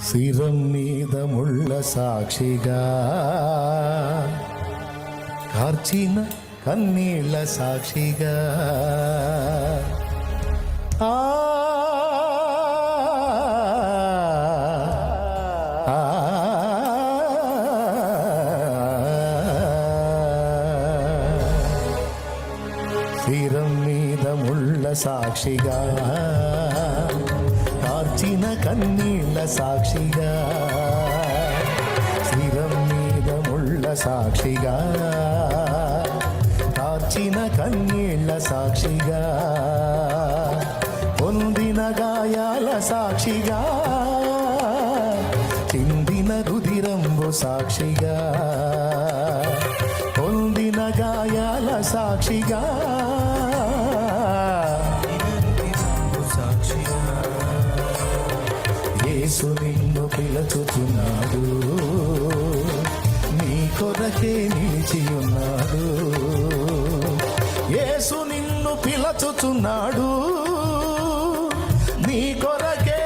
శిరం మీద ముళ్ళ సాక్షిగా, కార్చిన కన్నీళ్ళ సాక్షిగా, శిరం మీద ముళ్ళ సాక్షిగా, కార్చిన కన్నీళ్ళ సాక్షిగా, శిరం మీద ముళ్ళ సాక్షిగా, కార్చిన కన్నీళ్ళ సాక్షిగా, పొందిన గాయాల సాక్షిగా, చిందిన రుధిరంబు సాక్షిగా, పొందిన గాయాల సాక్షిగా, యేసు నిన్ను పిలుచుచున్నాడు, నీ కొరకే నిలిచి ఉన్నాడు. యేసు నిన్ను పిలుచుచున్నాడు, నీ కొరకే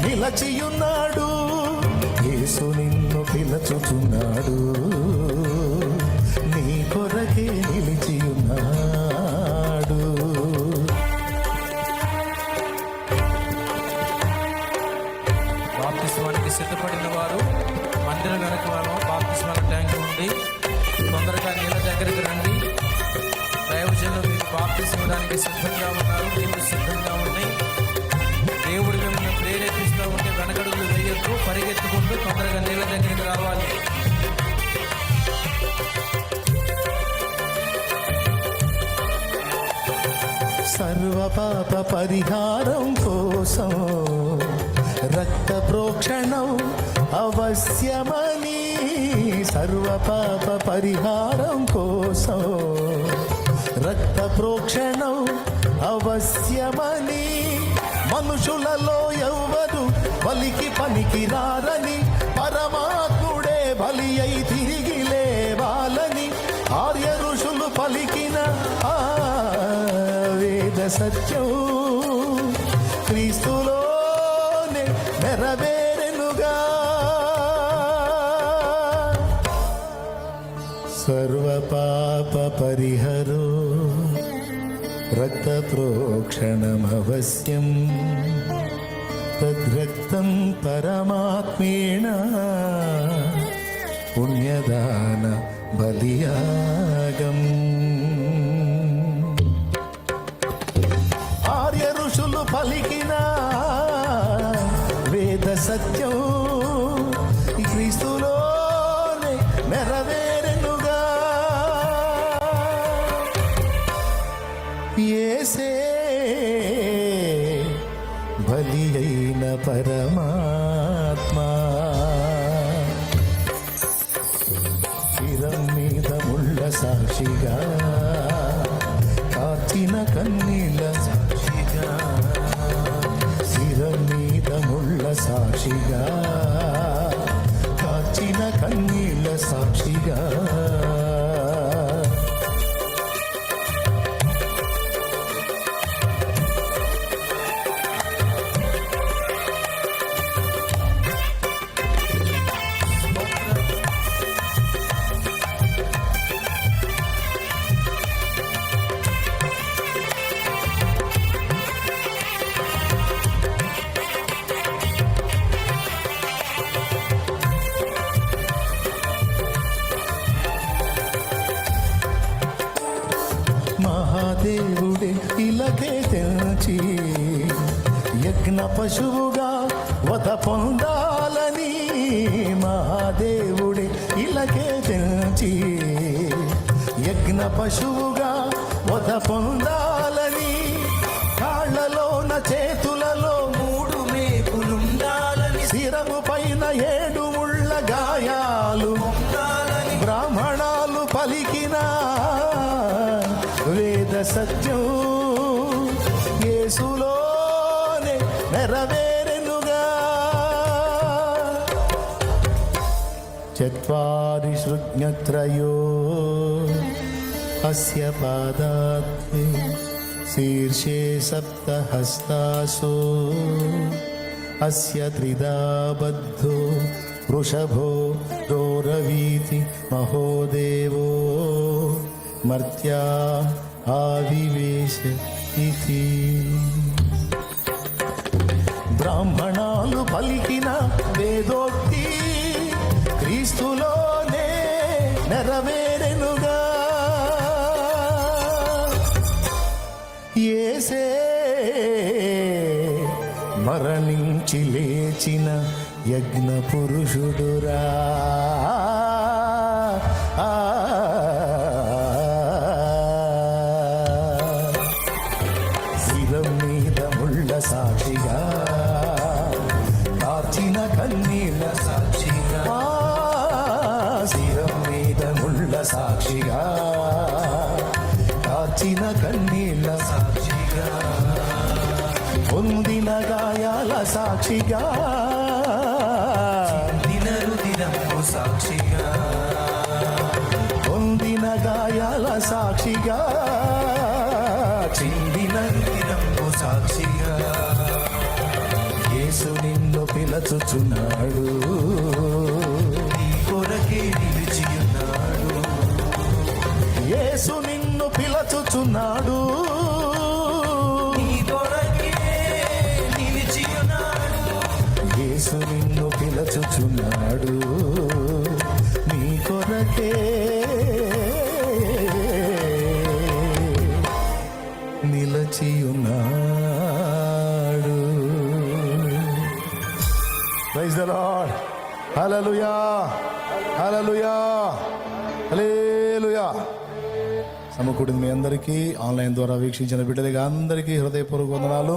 నిలచియున్నాడు. యేసు నిన్ను పిలుచుచున్నాడు, నీ కొరకే నిలిచియున్నాడు. బాప్తిస్మానికి సిద్ధపడిన వారు మందిరం వెనక బాప్తిస్మాల ట్యాంక్ ఉంది, తొందరగా నీళ్ళ దగ్గరికి రండి. దైవజనులు మీకు బాప్తిస్మ ఇవ్వడానికి సిద్ధంగా ఉన్నారు, మీరు సిద్ధంగా ఉన్నాయి. దేవుడు మిమ్మల్ని ప్రేరేపిస్తూ ఉంటే వెనకడుగులు వేయొద్దు, పరిగెత్తుకుంటూ తొందరగా నీళ్ళ దగ్గరికి రావాలి. సర్వ పాప పరిహారం కోసం రక్త ప్రోక్షణం అవశ్యమని, సర్వ పాప పరిహారం కోసం రక్త ప్రోక్షణం అవశ్యమని, మనుషులలో ఎవ్వరు బలికి పనికి రారని, పరమాత్ముడే బలి అయి తిరిగి లేవాలని ఆర్య ఋషులు పలికిన ఆ వేద సత్యం క్రీస్తులోనే నెరవేరెనుగా. సర్వ పాప పరిహరో రక్త ప్రోక్షణమవశ్యం, తద్రక్తం పరమాత్మేణ పుణ్యదాన బలియాగం. ఆర్య ఋషులు పలికిన వేద సత్యం క్రీస్తులోనే నెరవేరెనుగా. యేసే బలి అయిన పరమాత్మా, శిరం మీద ముళ్ళ సాక్షిగా, కార్చిన కన్నీళ్ళ సాక్షిగా, శిరం మీద ముళ్ళ సాక్షిగా, కార్చిన కన్నీళ్ళ సాక్షిగా. మహాదేవుడే ఇలకే తెంచి యజ్ఞ పశువుగా వధ పొందాలని, మహాదేవుడే ఇలకే తెంచి యజ్ఞ పశువుగా వధ పొందాలని, కాళ్ళలోన చేతులలో 3 మేకులుండాలని, శిరము పైన 7 ముళ్ళ గాయాలు ఉండాలని, బ్రాహ్మణాలు పలికిన వేద సత్యం యేసులోనే నెరవేరెనుగా. చత్వారి సృజ్ఞత్రయో అస్య పాదాత్మే శీర్షే సప్తహస్తాసో అస్య త్రిదా బద్ధో వృషభో దోరవీతి మహోదేవో మర్త్యా ఆవివేశ ఇతి. బ్రాహ్మణాలు పలికిన వేదోక్తి క్రీస్తులోనే నెరవేరెనుగా. యేసే మరణించి లేచిన యజ్ఞ పురుషుడురా. శిరం మీద ముళ్ళ సాక్షిగా కార్చిన కన్నీళ్ళ సాక్షిగా, శిరం మీద ముళ్ళ సాక్షిగా కార్చిన కన్నీళ్ళ సాక్షిగా, పొందిన గాయాల సాక్షిగా, దినరుదినము సాక్షిగా, పొందిన గాయాల సాక్షిగా, చిందిన దినము సాక్షిగా. యేసు నిన్ను పిలచుచున్నాడు, నీ కొరకే నిలిచియున్నాడు. యేసు నిన్ను పిలచుచున్నాడు, యేసు నిన్ను పిలచుచున్నాడు, నీ కొరకే నిలచియున్నాడు. Praise the Lord. హల్లెలూయా, హల్లెలూయా, హల్లెలూయా. సమకూడింది మీ అందరికీ, ఆన్లైన్ ద్వారా వీక్షించిన బిడ్డలుగా అందరికీ హృదయపూర్వక వందనాలు.